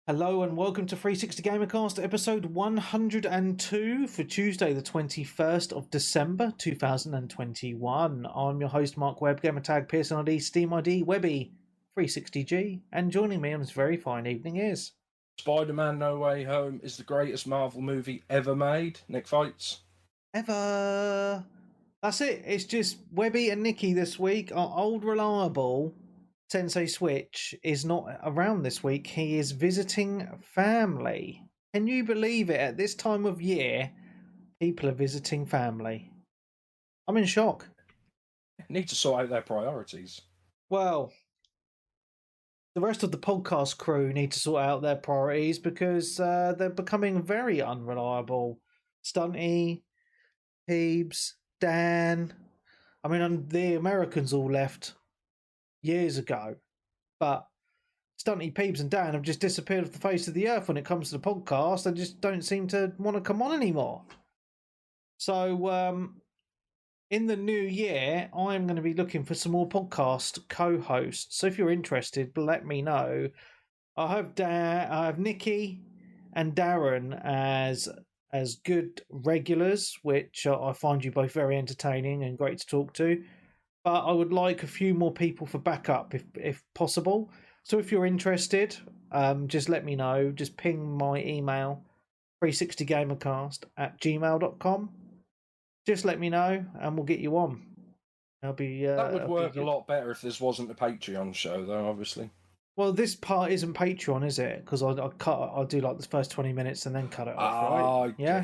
Hello and welcome to 360 Gamercast episode 102 for Tuesday the 21st of December 2021. I'm your host Mark Webb, gamertag Pearson ID, Steam ID, Webby 360G, and joining me on this very fine evening is... Spider-Man No Way Home is the greatest Marvel movie ever made. Nick Fights. Ever. That's it. It's just Webby and Nicky this week. Our old reliable Sensei Switch is not around this week. He is visiting family. Can you believe it? At this time of year, people are visiting family. I'm in shock. Need to sort out their priorities. Well, the rest of the podcast crew need to sort out their priorities because they're becoming very unreliable. Stunty, Peebs, Dan. I mean, the Americans all left years ago, but Stunty, Peebs and Dan have just disappeared off the face of the earth when it comes to the podcast. They just don't seem to want to come on anymore. So in the new year, I'm going to be looking for some more podcast co-hosts. So if you're interested, let me know. I have Nicky and Darren as good regulars, which I find you both very entertaining and great to talk to. But I would like a few more people for backup if possible. So if you're interested, just let me know. Just ping my email, 360gamercast@gmail.com. Just let me know and we'll get you on. That would work a lot better if this wasn't a Patreon show, though, obviously. Well, this part isn't Patreon, is it? Because I do like the first 20 minutes and then cut it off, right? Yeah.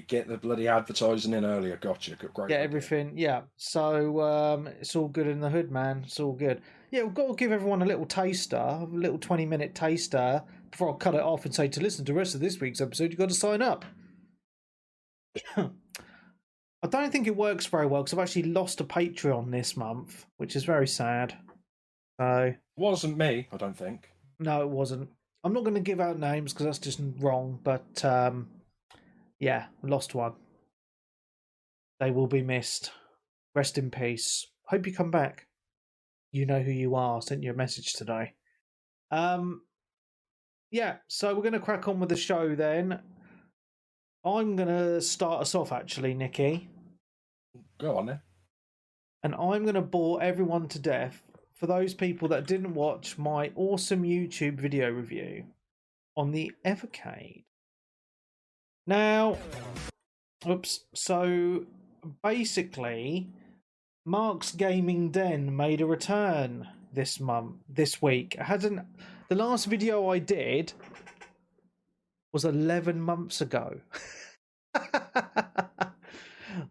Get the bloody advertising in earlier. Gotcha. Great. Get everything. Yeah. So it's all good in the hood, man. It's all good. Yeah, we've got to give everyone a little taster, a little 20-minute taster before I cut it off and say to listen to the rest of this week's episode, you've got to sign up. I don't think it works very well because I've actually lost a Patreon this month, which is very sad. So it wasn't me, I don't think. No, it wasn't. I'm not going to give out names because that's just wrong, but yeah, lost one. They will be missed. Rest in peace. Hope you come back. You know who you are. Sent you a message today. Yeah, so we're going to crack on with the show then. I'm going to start us off, actually, Nicky. Go on then. And I'm going to bore everyone to death for those people that didn't watch my awesome YouTube video review on the Evercade. Now, so basically, Mark's Gaming Den made a return this week. The last video I did was 11 months ago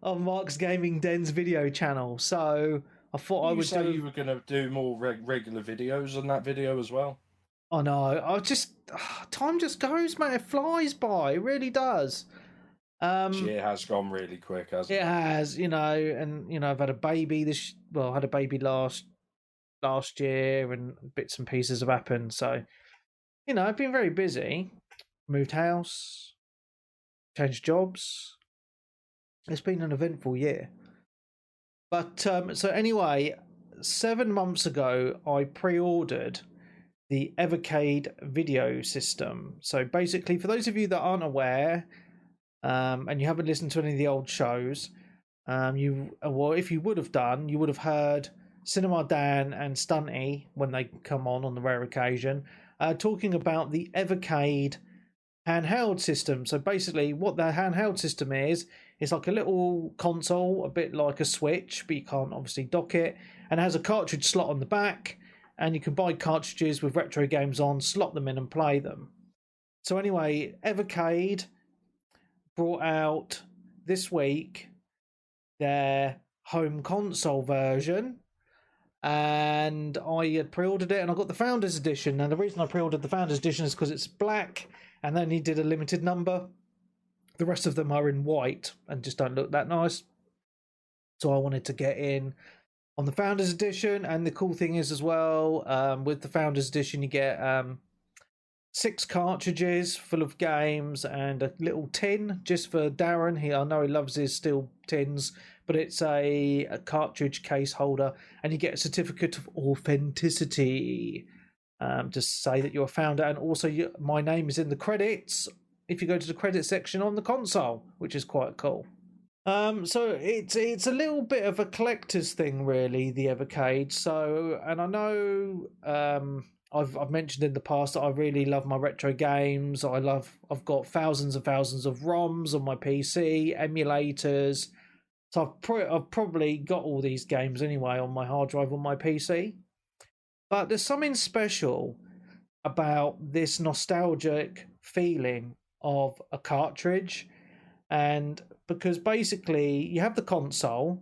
on Mark's Gaming Den's video channel. So I thought you were going to do more regular videos on that video as well. I know. Time just goes, man. It flies by. It really does. It has gone really quick, hasn't it? It has, and I've had a baby I had a baby last year, and bits and pieces have happened. So, I've been very busy. Moved house, changed jobs. It's been an eventful year. But so anyway, 7 months ago, I pre-ordered the Evercade video system. So basically, for those of you that aren't aware, and you haven't listened to any of the old shows, if you would have done, you would have heard Cinema Dan and Stunty when they come on the rare occasion, talking about the Evercade handheld system. So basically, what the handheld system is, it's like a little console, a bit like a Switch, but you can't obviously dock it, and it has a cartridge slot on the back. And you can buy cartridges with retro games on, slot them in and play them. So anyway, Evercade brought out this week their home console version. And I had pre-ordered it and I got the Founders Edition. And the reason I pre-ordered the Founders Edition is because it's black and they only did a limited number. The rest of them are in white and just don't look that nice. So I wanted to get in on the Founders Edition, and the cool thing is as well, with the Founders Edition, you get 6 cartridges full of games and a little tin just for Darren. I know he loves his steel tins, but it's a cartridge case holder, and you get a certificate of authenticity. Just say that you're a founder, and also my name is in the credits if you go to the credits section on the console, which is quite cool. So it's a little bit of a collector's thing, really, the Evercade. So, and I know I've mentioned in the past that I really love my retro games. I've got thousands and thousands of ROMs on my PC, emulators. So I've probably got all these games anyway on my hard drive on my PC. But there's something special about this nostalgic feeling of a cartridge, and because basically you have the console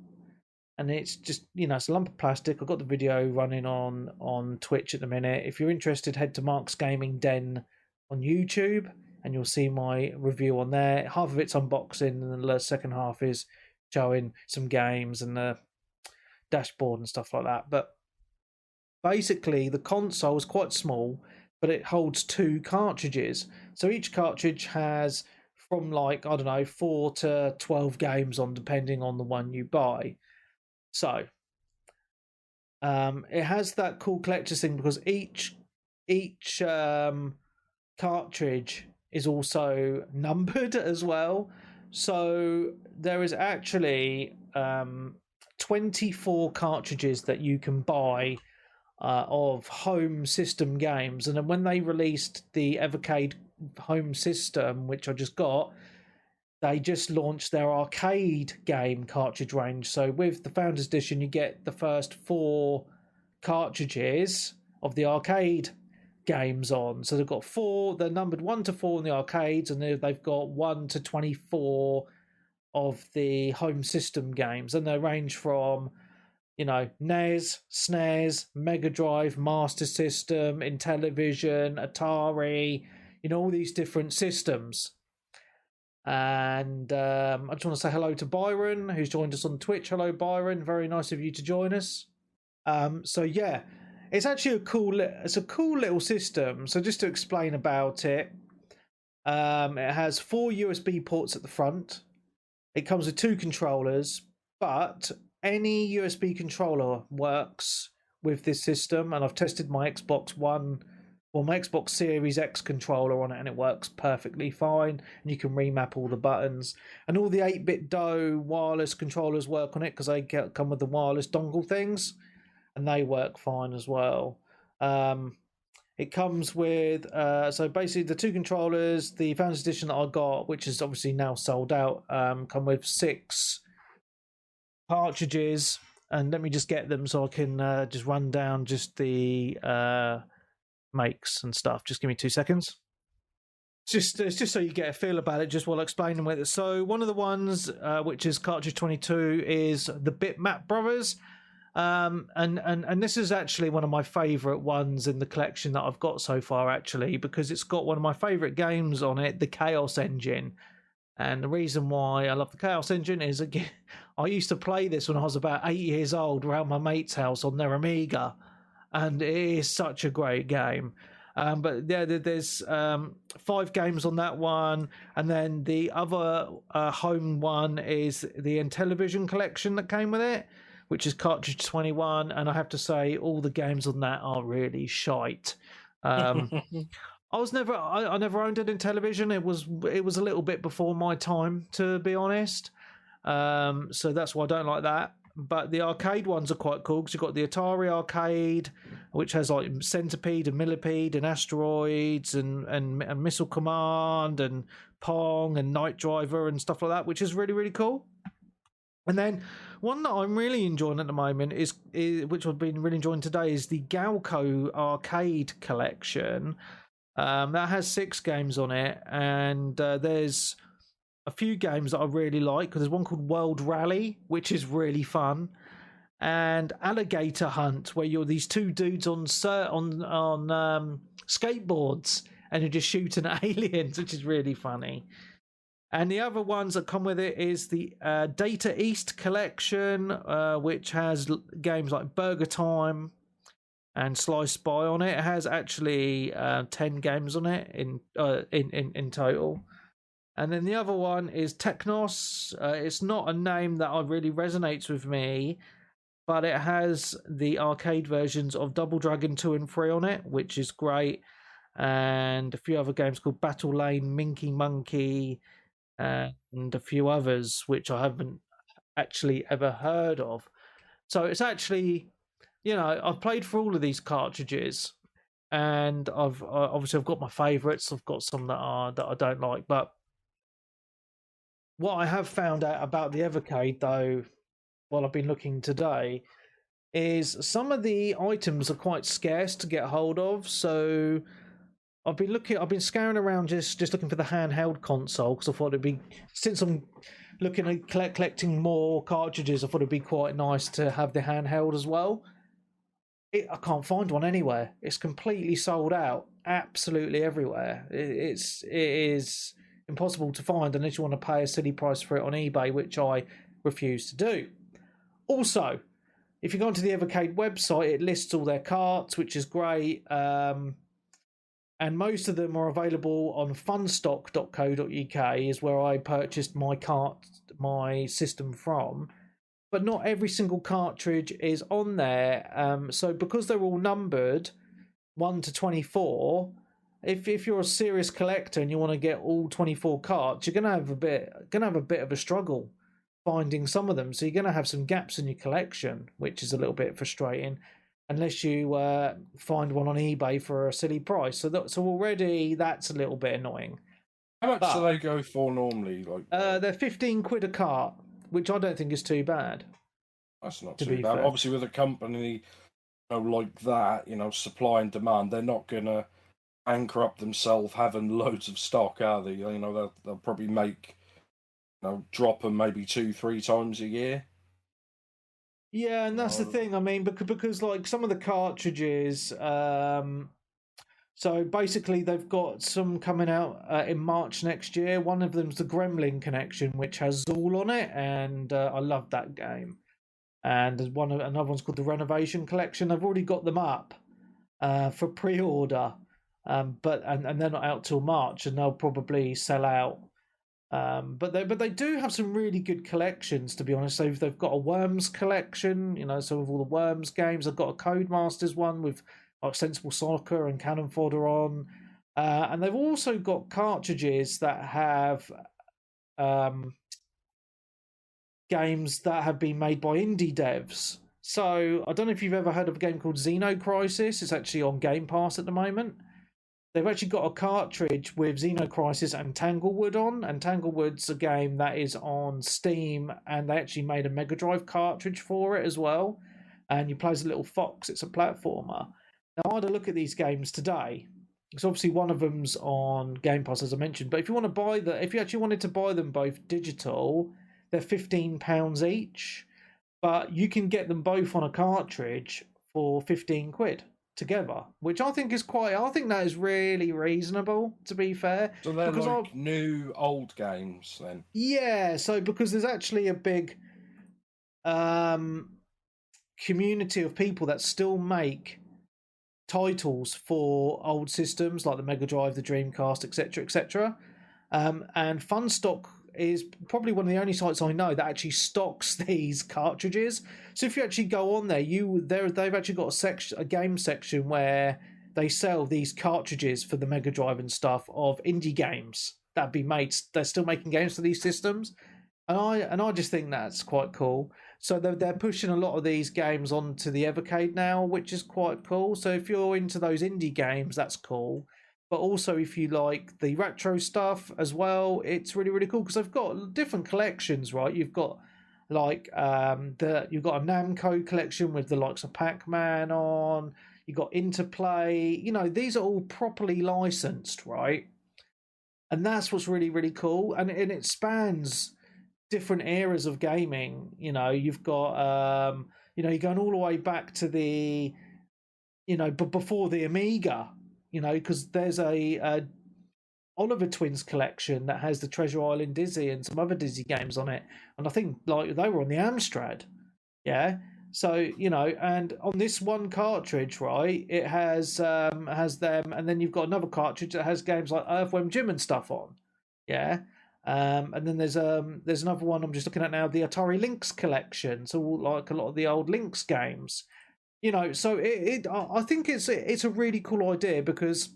and it's just, it's a lump of plastic. I've got the video running on Twitch at the minute. If you're interested, head to Mark's Gaming Den on YouTube and you'll see my review on there. Half of it's unboxing and the second half is showing some games and the dashboard and stuff like that. But basically the console is quite small, but it holds 2 cartridges. So each cartridge has from 4 to 12 games on, depending on the one you buy. So it has that cool collector's thing because each cartridge is also numbered as well. So there is actually 24 cartridges that you can buy of home system games. And then when they released the Evercade home system, which I just got, they just launched their arcade game cartridge range. So with the Founders Edition, you get the first 4 cartridges of the arcade games on. So they've got 4, they're numbered 1 to 4 in the arcades, and they've got 1 to 24 of the home system games. And they range from NES, SNES, Mega Drive, Master System, Intellivision, Atari, all these different systems. And I just want to say hello to Byron, who's joined us on Twitch. Hello, Byron. Very nice of you to join us. So yeah, it's actually a cool little system. So just to explain about it, it has 4 USB ports at the front. It comes with 2 controllers, but any USB controller works with this system, and I've tested my Xbox Series X controller on it, and it works perfectly fine. And you can remap all the buttons, and all the 8-bit DOE wireless controllers work on it because they come with the wireless dongle things, and they work fine as well. It comes with so basically the 2 controllers, the Founders Edition that I got, which is obviously now sold out, come with 6 cartridges. And let me just get them so I can just run down just the makes and stuff. Just give me 2 seconds. It's just so you get a feel about it, just while explaining with it. So one of the ones, which is cartridge 22, is the Bitmap Brothers. And this is actually one of my favourite ones in the collection that I've got so far, actually, because it's got one of my favourite games on it, the Chaos Engine. And the reason why I love the Chaos Engine is, again, I used to play this when I was about 8 years old around my mate's house on their Amiga, and it is such a great game. But yeah, there's 5 games on that one, and then the other home one is the Intellivision collection that came with it, which is cartridge 21, and I have to say all the games on that are really shite. I never owned an Intellivision. It was a little bit before my time, to be honest. So that's why I don't like that. But the arcade ones are quite cool because you've got the Atari arcade, which has like Centipede and Millipede and Asteroids and Missile Command and Pong and Night Driver and stuff like that, which is really, really cool. And then one that I'm really enjoying at the moment is which I've been really enjoying today, is the Galco arcade collection. That has 6 games on it, and there's a few games that I really like. Because there's one called World Rally, which is really fun, and Alligator Hunt, where you're these 2 dudes on skateboards and you're just shooting at aliens, which is really funny. And the other ones that come with it is the Data East collection, which has games like Burger Time and Sly Spy on it. It has actually 10 games on it in total. And then the other one is Technos. It's not a name that really resonates with me, but it has the arcade versions of Double Dragon 2 and 3 on it, which is great, and a few other games called Battle Lane, Minky Monkey, and a few others which I haven't actually ever heard of. So it's actually, I've played for all of these cartridges, and I've obviously I've got my favourites. I've got some that I don't like, but what I have found out about the Evercade, though, while I've been looking today, is some of the items are quite scarce to get hold of. So I've been scouring around just looking for the handheld console, because I thought it'd be, since I'm looking at collecting more cartridges, I thought it'd be quite nice to have the handheld as well. I can't find one anywhere. It's completely sold out, absolutely everywhere. It is impossible to find unless you want to pay a silly price for it on eBay, which I refuse to do. Also, if you go onto the Evercade website, it lists all their carts, which is great. And most of them are available on funstock.co.uk, is where I purchased my system from. But not every single cartridge is on there. So because they're all numbered 1 to 24, if you're a serious collector and you want to get all 24 carts, you're gonna have a bit of a struggle finding some of them. So you're gonna have some gaps in your collection, which is a little bit frustrating, unless you find one on eBay for a silly price. So already that's a little bit annoying. How much do they go for normally? They're 15 quid a cart, which I don't think is too bad. That's not too bad. Fair. Obviously, with a company like that, supply and demand, they're not gonna anchor up themselves having loads of stock, are they? They'll probably make, drop them maybe 2-3 times a year. Yeah, and that's the thing. I mean, because like some of the cartridges, so basically they've got some coming out in March next year. One of them's the Gremlin Connection, which has Zool on it, and I love that game. And another one's called the Renovation Collection. I've already got them up for pre-order, but they're not out till March, and they'll probably sell out. But they do have some really good collections, to be honest. They've got a Worms collection, so with all the Worms games. They've got a Codemasters one with like Sensible Soccer and Cannon Fodder on, and they've also got cartridges that have games that have been made by indie devs. So I don't know if you've ever heard of a game called Xenocrisis. It's actually on Game Pass at the moment. They've actually got a cartridge with Xenocrisis and Tanglewood on, and Tanglewood's a game that is on Steam, and they actually made a Mega Drive cartridge for it as well. And you play as a little fox. It's a platformer. Now, I had a look at these games today, because obviously one of them's on Game Pass, as I mentioned. But if you actually wanted to buy them both digital, they're £15 each. But you can get them both on a cartridge for 15 quid together, which I think that is really reasonable, to be fair. So they're like new old games then? Yeah, so because there's actually a big community of people that still make titles for old systems like the Mega Drive, the Dreamcast, etc. And Funstock is probably one of the only sites I know that actually stocks these cartridges. So if you actually go on there, they've actually got a game section where they sell these cartridges for the Mega Drive and stuff of indie games that be made. They're still making games for these systems, and I just think that's quite cool. So they're pushing a lot of these games onto the Evercade now, which is quite cool. So if you're into those indie games, that's cool. But also, if you like the retro stuff as well, it's really, really cool, because they've got different collections, right? You've got like you've got a Namco collection with the likes of Pac-Man on. You've got Interplay. These are all properly licensed, right? And that's what's really, really cool. And it spans different eras of gaming. You've got you're going all the way back to the but before the Amiga. Because there's a Oliver Twins collection that has the Treasure Island Dizzy and some other Dizzy games on it, and I think like they were on the Amstrad, yeah. So and on this one cartridge, right, it has them, and then you've got another cartridge that has games like Earthworm Jim and stuff on, yeah. And then there's another one I'm just looking at now, the Atari Lynx collection. So like a lot of the old Lynx games, So I think it's a really cool idea because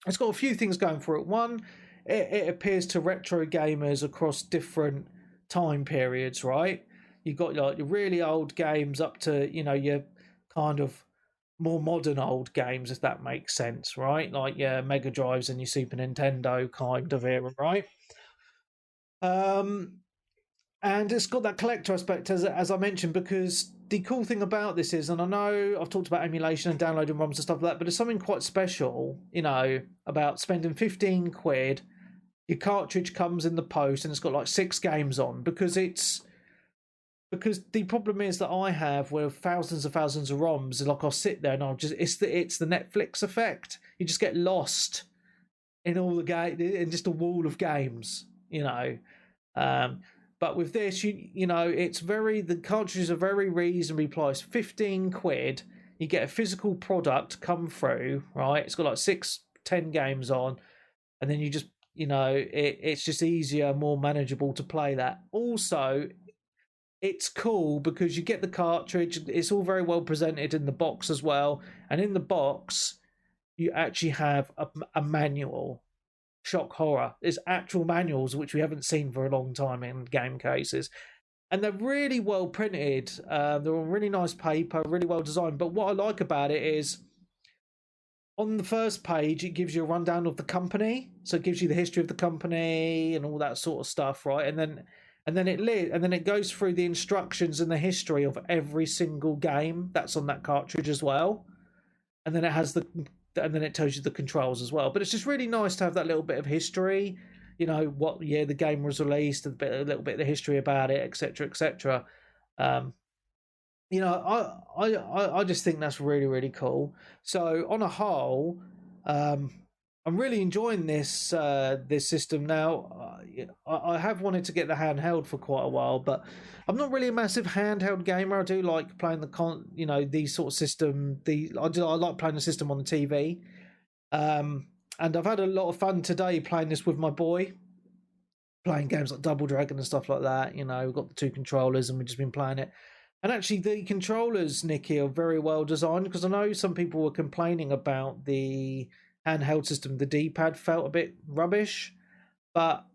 it's got a few things going for it. One, it appeals to retro gamers across different time periods, right? You've got like your really old games up to your kind of more modern old games, if that makes sense, right? Like your Mega Drives and your Super Nintendo kind of era, right? And it's got that collector aspect, as I mentioned, because the cool thing about this is, and I know I've talked about emulation and downloading ROMs and stuff like that, but there's something quite special, about spending 15 quid. Your cartridge comes in the post and it's got like 6 games on, because the problem is that I have with thousands and thousands of ROMs, like I'll sit there and it's the Netflix effect. You just get lost in all the in just a wall of games, But with this, the cartridges are very reasonably priced. 15 quid, you get a physical product come through, right? It's got like 6-10 games on, and then you just, it's just easier, more manageable to play that. Also, it's cool because you get the cartridge, it's all very well presented in the box as well, and in the box, you actually have a manual. Shock horror. There's actual manuals which we haven't seen for a long time in game cases, and they're really well printed. They're on really nice paper, really well designed. But what I like about it is, on the first page, it gives you a rundown of the company, so it gives you the history of the company and all that sort of stuff, right? And then it goes through the instructions and the history of every single game that's on that cartridge as well, and then it tells you the controls as well. But it's just really nice to have that little bit of history, what year the game was released, a little bit of the history about it, etc., etc. I just think that's really, really cool. So on a whole, I'm really enjoying this system now. I have wanted to get the handheld for quite a while, but I'm not really a massive handheld gamer. I do like playing these sort of system. I like playing the system on the TV. And I've had a lot of fun today playing this with my boy, playing games like Double Dragon and stuff like that. We've got the 2 controllers and we've just been playing it. And actually, the controllers, Nicky, are very well designed, because I know some people were complaining about the handheld system. The D-pad felt a bit rubbish, but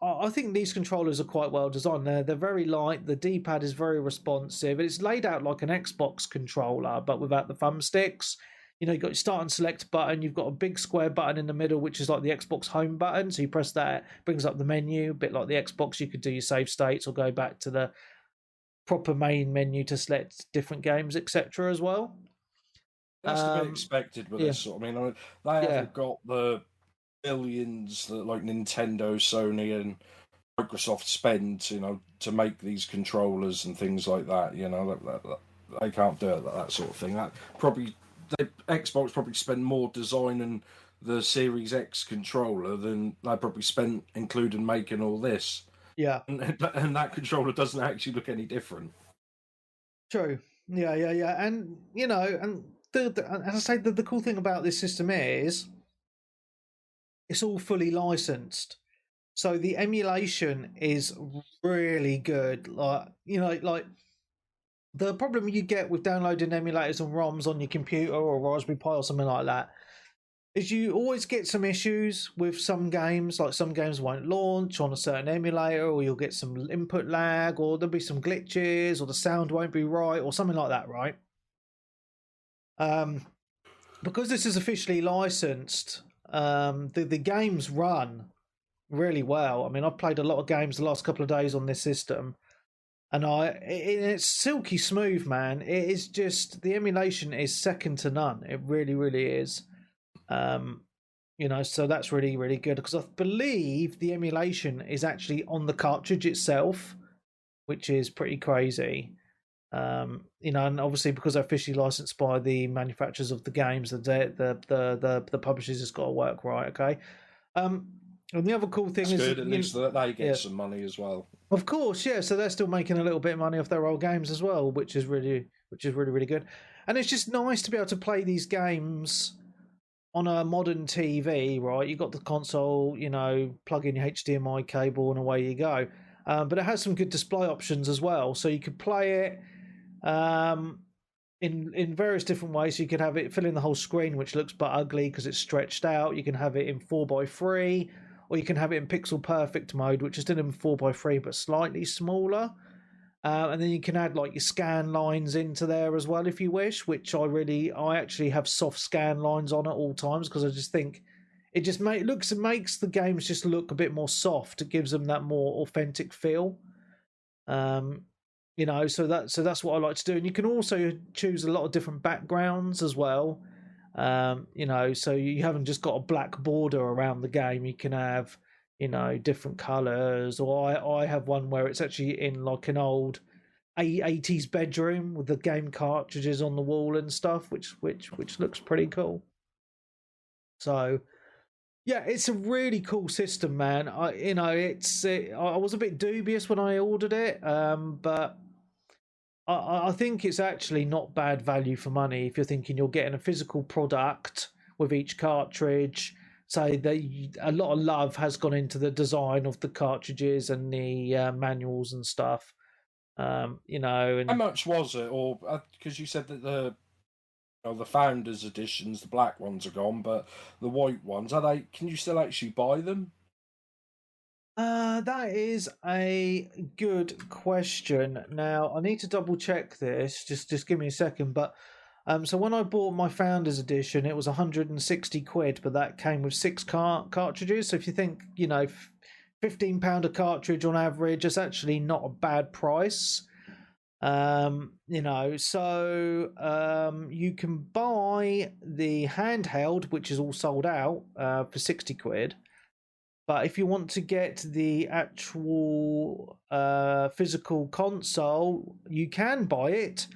I think these controllers are quite well designed. They're very light. The D-pad is very responsive. It's laid out like an Xbox controller, but without the thumbsticks. You've got your start and select button. You've got a big square button in the middle, which is like the Xbox home button. So you press that, it brings up the menu, a bit like the Xbox. You could do your save states or go back to the proper main menu to select different games, etc. as well. That's to be expected with this sort. I mean, they haven't got the billions that like Nintendo, Sony, and Microsoft spend, to make these controllers and things like that. They can't do it, that sort of thing. Xbox probably spend more designing the Series X controller than they probably spent including making all this. Yeah, and that controller doesn't actually look any different. True. Yeah, and and as I say, the cool thing about this system is it's all fully licensed, so the emulation is really good. Like the problem you get with downloading emulators and ROMs on your computer or Raspberry Pi or something like that is you always get some issues with some games. Like some games won't launch on a certain emulator, or you'll get some input lag, or there'll be some glitches, or the sound won't be right, or something like that, right? Because this is officially licensed, the games run really well. I mean, I've played a lot of games the last couple of days on this system, and it's silky smooth, man. It is just, the emulation is second to none. It really, really is. So that's really, really good, because I believe the emulation is actually on the cartridge itself, which is pretty crazy. And obviously because they're officially licensed by the manufacturers of the games, the publishers has got to work right. Okay. And the other cool thing is good, at least that they get some money as well. Of course, yeah. So they're still making a little bit of money off their old games as well, which is really, really good. And it's just nice to be able to play these games on a modern TV, right, you've got the console, plug in your HDMI cable and away you go. But it has some good display options as well. So you could play it in various different ways. So you could have it fill in the whole screen, which looks but ugly because it's stretched out. You can have it in 4:3, or you can have it in pixel perfect mode, which is still in 4:3 but slightly smaller. And then you can add like your scan lines into there as well if you wish, which I actually have soft scan lines on at all times because I just think it just makes the games just look a bit more soft. It gives them that more authentic feel. So that's what I like to do. And you can also choose a lot of different backgrounds as well. So you haven't just got a black border around the game. You can have different colors, or I have one where it's actually in like an old 80s bedroom with the game cartridges on the wall and stuff, which looks pretty cool. So yeah, it's a really cool system, man. I was a bit dubious when I ordered it, but I think it's actually not bad value for money if you're thinking you're getting a physical product with each cartridge. So a lot of love has gone into the design of the cartridges and the manuals and stuff. And how much was it? Or because you said that the founders editions, the black ones are gone, but the white ones are they? Can you still actually buy them? That is a good question. Now I need to double check this. Just give me a second. But so when I bought my Founders Edition, it was 160 quid, but that came with 6 cartridges. So if you think, £15 a cartridge on average, it's actually not a bad price. So you can buy the handheld, which is all sold out, for 60 quid. But if you want to get the actual physical console, you can buy it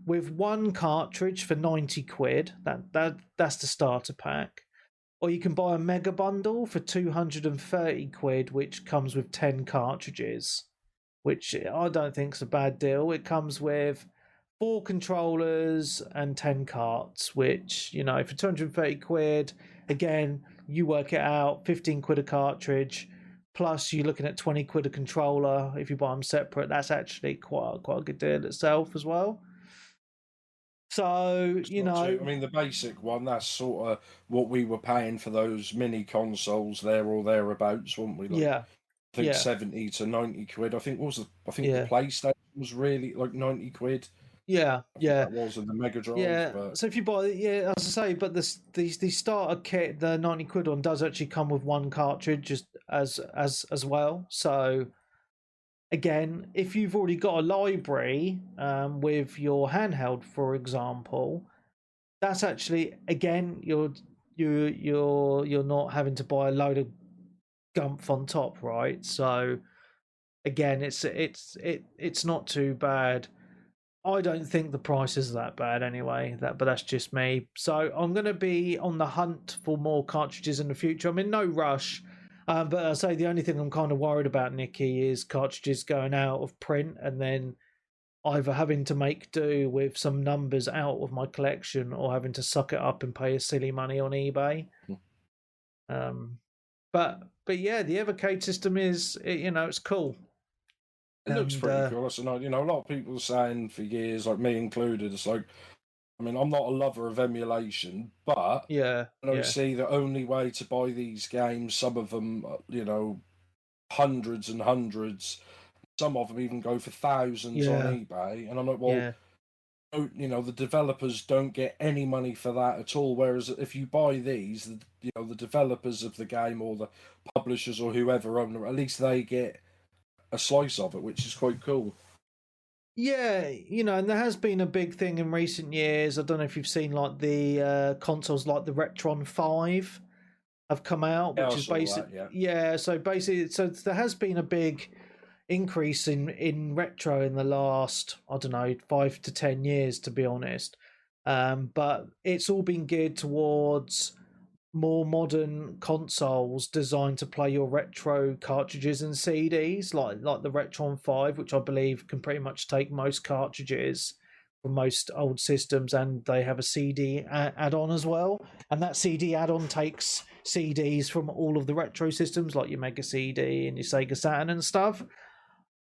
with 1 cartridge for 90 quid. That's the starter pack. Or you can buy a mega bundle for 230 quid, which comes with 10 cartridges, which I don't think is a bad deal. It comes with 4 controllers and 10 carts, which, for 230 quid, again, you work it out, 15 quid a cartridge, plus you're looking at 20 quid a controller. If you buy them separate, that's actually quite a good deal itself as well. So, I mean, the basic one, that's sort of what we were paying for those mini consoles there or thereabouts, weren't we? Yeah. I think 70 to 90 quid. I think the PlayStation was really like 90 quid. Yeah. That was in the Mega Drive. Yeah. But... So if you buy, as I say, but the starter kit, the 90 quid one, does actually come with 1 cartridge as well. So again, if you've already got a library with your handheld, for example, that's actually, again, you're not having to buy a load of gumph on top, right? So again, it's not too bad. I don't think the price is that bad anyway. But that's just me. So I'm going to be on the hunt for more cartridges in the future. I'm in no rush, but I say the only thing I'm kind of worried about, Nicky, is cartridges going out of print and then either having to make do with some numbers out of my collection or having to suck it up and pay a silly money on eBay. But yeah, the Evercade system is, it's cool. It looks pretty cool. So, a lot of people are saying for years, like me included, it's like, I mean, I'm not a lover of emulation, but I see the only way to buy these games, some of them, hundreds and hundreds, some of them even go for thousands on eBay. And I'm like, well, the developers don't get any money for that at all. Whereas if you buy these, the developers of the game or the publishers or whoever own them, at least they get a slice of it, which is quite cool. Yeah, and there has been a big thing in recent years. I don't know if you've seen like the consoles like the Retron 5 have come out, which is basically so there has been a big increase in retro in the last, I don't know, 5 to 10 years, to be honest. But it's all been geared towards more modern consoles designed to play your retro cartridges and CDs, like the Retron 5, which I believe can pretty much take most cartridges, for most old systems, and they have a CD add-on as well. And that CD add-on takes CDs from all of the retro systems, like your Mega CD and your Sega Saturn and stuff.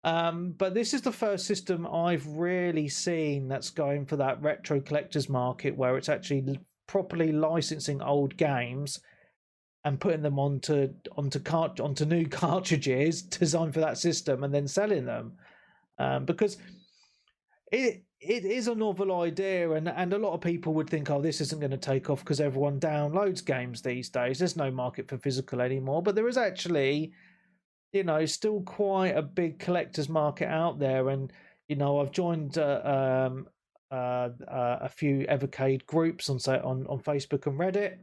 But this is the first system I've really seen that's going for that retro collectors market, where it's actually properly licensing old games and putting them onto new cartridges designed for that system and then selling them. Because it is a novel idea, and a lot of people would think, oh, this isn't going to take off because everyone downloads games these days. There's no market for physical anymore. But there is actually, still quite a big collector's market out there. And I've joined a few Evercade groups on Facebook and Reddit,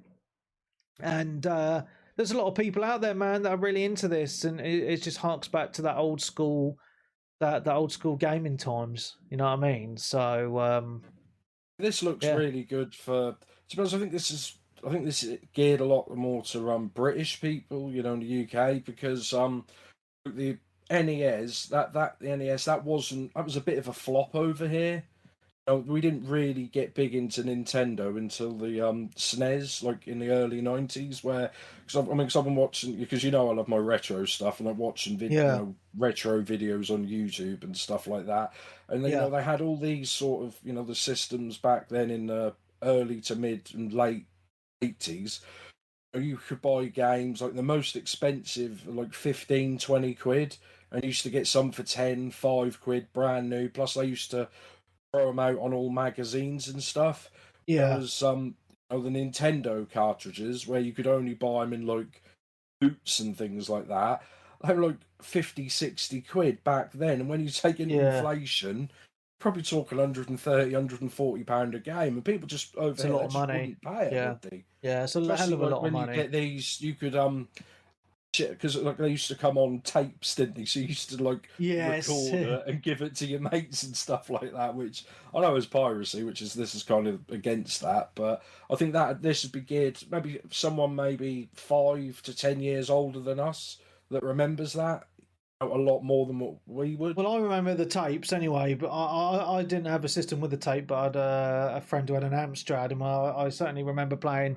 and there's a lot of people out there, man, that are really into this, and it just harks back to that old school gaming times. You know what I mean? So this looks really good for. To be honest, I think this is geared a lot more to British people, in the UK, because the NES that was a bit of a flop over here. We didn't really get big into Nintendo until the SNES, like in the early 90s, where because I've been watching, because I love my retro stuff, and I'm watching retro videos on YouTube and stuff like that, and then, they had all these sort of the systems back then in the early to mid and late 80s. You could buy games like the most expensive, like 15, 20 quid, and you used to get some for 10, 5 quid brand new. Plus, they used to throw them out on all magazines and stuff. Yeah. There was the Nintendo cartridges where you could only buy them in like boots and things like that. They were like 50, 60 quid back then. And when you take into inflation, probably talking 130, 140 pound a game, and people just over there just wouldn't pay it, would they? Yeah, it's a hell of a lot of money. When you get these, you could because like they used to come on tapes, didn't they? So you used to like record it and give it to your mates and stuff like that, which I know is piracy, this is kind of against that. But I think that this would be geared maybe someone 5 to 10 years older than us that remembers that a lot more than what we would. Well, I remember the tapes anyway, but I didn't have a system with the tape, but I had a friend who had an Amstrad, and I certainly remember playing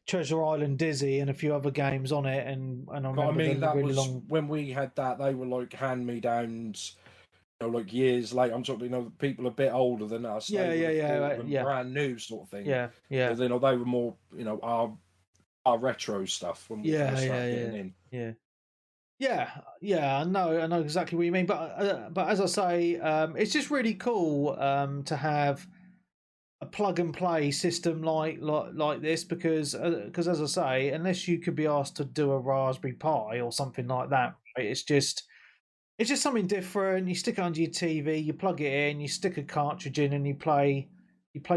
Treasure Island Dizzy and a few other games on it, and I remember that really was long... when we had that. They were like hand-me-downs, like years later. I'm talking, people a bit older than us. Brand new sort of thing. Yeah. They were more, our retro stuff when we first started getting in. I know exactly what you mean. But as I say, it's just really cool to have a plug and play system like this, because as I say, unless you could be asked to do a Raspberry Pi or something like that, right, it's just something different. You stick it under your TV, you plug it in, you stick a cartridge in, and you play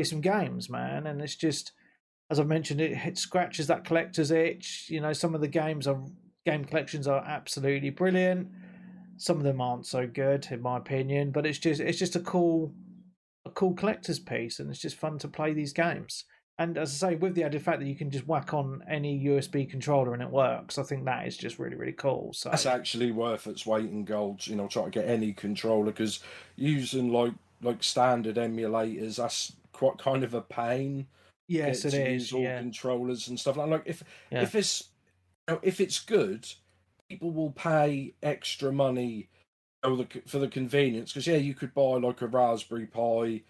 some games, man. And it's just, as I mentioned, it scratches that collector's itch. Some of the game collections are absolutely brilliant. Some of them aren't so good, in my opinion. But it's just a cool collector's piece, and it's just fun to play these games. And as I say, with the added fact that you can just whack on any USB controller and it works, I think that is just really, really cool. So that's actually worth its weight in gold. Try to get any controller, because using like standard emulators, that's quite kind of a pain. Yes, it is. Use all controllers and stuff like if it's good, people will pay extra money for the convenience, because you could buy like a Raspberry Pi,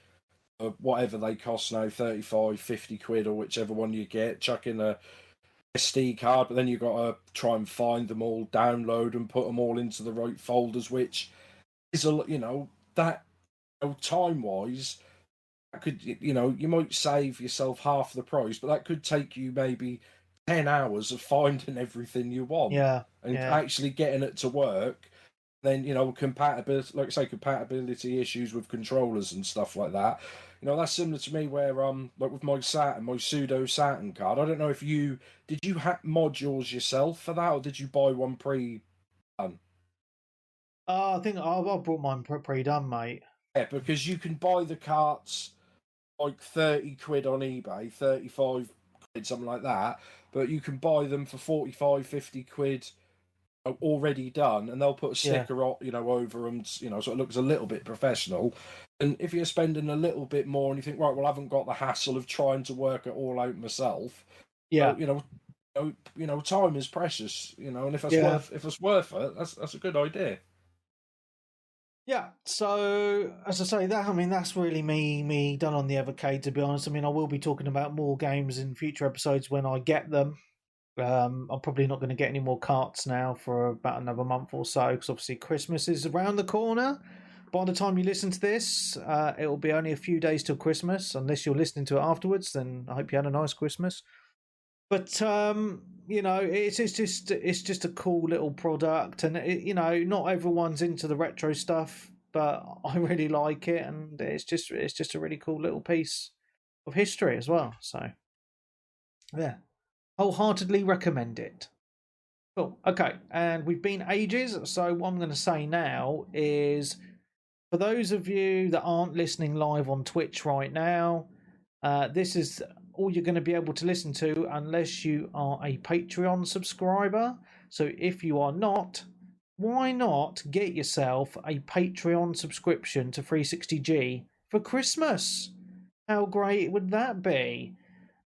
whatever they cost now, 35, 50 quid, or whichever one you get, chuck in a SD card, but then you've got to try and find them all, download and put them all into the right folders, which is that time wise, that could, you might save yourself half the price, but that could take you maybe 10 hours of finding everything you want and actually getting it to work. Then compatibility issues with controllers and stuff like that. That's similar to me, where like with my Saturn, my pseudo Saturn card. I don't know if did you mod yours yourself for that, or did you buy one pre-done? I think I bought mine pre-done, mate. Yeah, because you can buy the carts like 30 quid on eBay, 35 quid, something like that. But you can buy them for 45, 50 quid already done, and they'll put a sticker over them, so it looks a little bit professional. And if you're spending a little bit more and you think, right, well, I haven't got the hassle of trying to work it all out myself, time is precious, and if it's worth it, that's a good idea. Yeah, so as I say, that's really me done on the Evercade, to be honest. I will be talking about more games in future episodes when I get them. I'm probably not going to get any more carts now for about another month or so, because obviously Christmas is around the corner. By the time you listen to this, it will be only a few days till Christmas. Unless you're listening to it afterwards, then I hope you had a nice Christmas. But it's just a cool little product, and not everyone's into the retro stuff, but I really like it, and it's just a really cool little piece of history as well. So, yeah, wholeheartedly recommend it. Cool. Okay, and we've been ages, so what I'm going to say now is, for those of you that aren't listening live on Twitch right now, this is all you're going to be able to listen to unless you are a Patreon subscriber. So if you are not, why not get yourself a Patreon subscription to 360G for Christmas? How great would that be?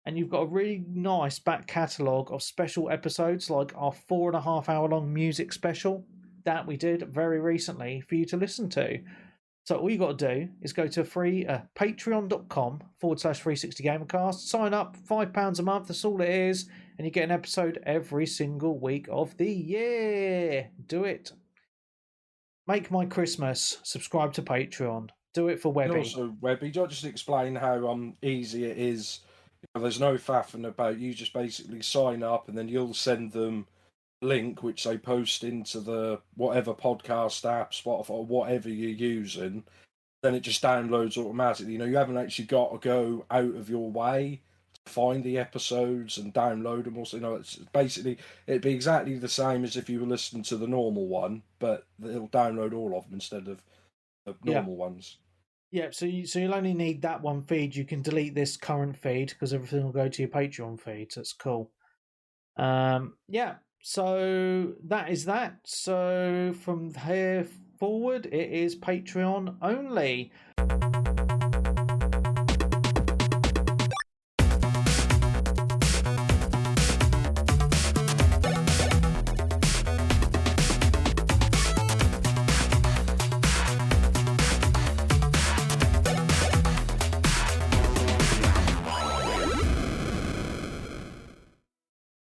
And you've got a really nice back catalogue of special episodes, like our 4.5 hour long music special that we did very recently for you to listen to. So all you got to do is go to patreon.com/360gamercast, sign up, £5 a month, that's all it is, and you get an episode every single week of the year. Do it. Make my Christmas. Subscribe to Patreon. Do it for Webby. And also, Webby, do you just explain how easy it is? There's no faffing about. You just basically sign up, and then you'll send them link which they post into the whatever podcast app, Spotify, or whatever you're using, then it just downloads automatically. You haven't actually got to go out of your way to find the episodes and download them. Also, it's basically, it'd be exactly the same as if you were listening to the normal one, but it'll download all of them instead of the normal ones. Yeah, so you'll only need that one feed. You can delete this current feed because everything will go to your Patreon feed. So it's cool. So that is that. So from here forward, it is Patreon only.